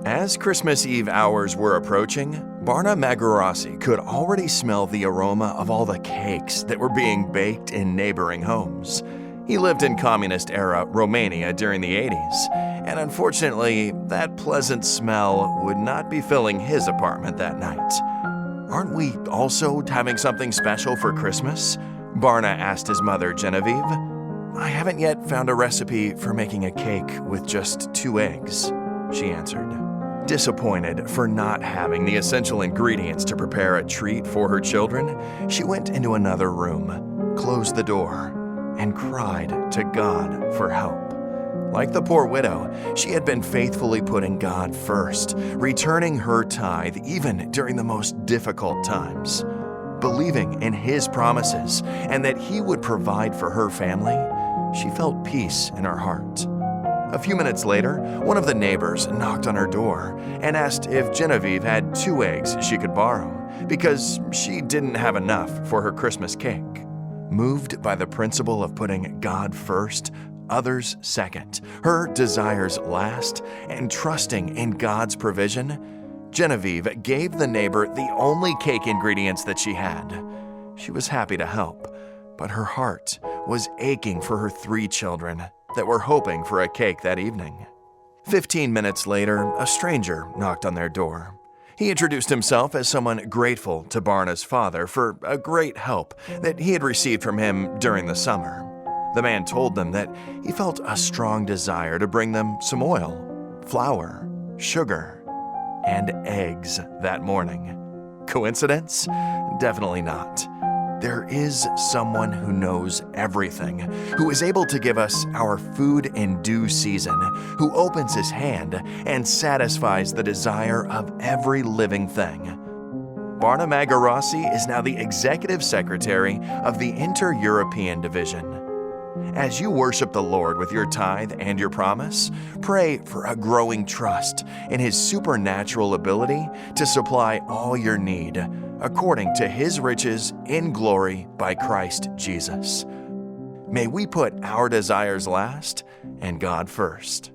As Christmas Eve hours were approaching, BARNA MAGYAROSI could already smell the aroma of all the cakes that were being baked in neighboring homes. He lived in communist-era Romania during the 80s, and unfortunately, that pleasant smell would not be filling his apartment that night. "Aren't we also having something special for Christmas?" BARNA asked his mother, Genevieve. "I haven't yet found a recipe for making a cake with just 2 eggs," she answered. Disappointed for not having the essential ingredients to prepare a treat for her children, she went into another room, closed the door, and cried to God for help. Like the poor widow, she had been faithfully putting God first, returning her tithe even during the most difficult times. Believing in His promises and that He would provide for her family, she felt peace in her heart. A few minutes later, one of the neighbors knocked on her door and asked if Genevieve had 2 eggs she could borrow, because she didn't have enough for her Christmas cake. Moved by the principle of putting God first, others second, her desires last, and trusting in God's provision, Genevieve gave the neighbor the only cake ingredients that she had. She was happy to help, but her heart was aching for her 3 children that were hoping for a cake that evening. 15 minutes later, a stranger knocked on their door. He introduced himself as someone grateful to BARNA's father for a great help that he had received from him during the summer. The man told them that he felt a strong desire to bring them some oil, flour, sugar, and eggs that morning. Coincidence? Definitely not. There is someone who knows everything, who is able to give us our food in due season, who opens His hand and satisfies the desire of every living thing. BARNA MAGYAROSI is now the Executive Secretary of the Inter-European Division. As you worship the Lord with your tithe and your promise, pray for a growing trust in His supernatural ability to supply all your need, according to His riches in glory by Christ Jesus. May we put our desires last and God first.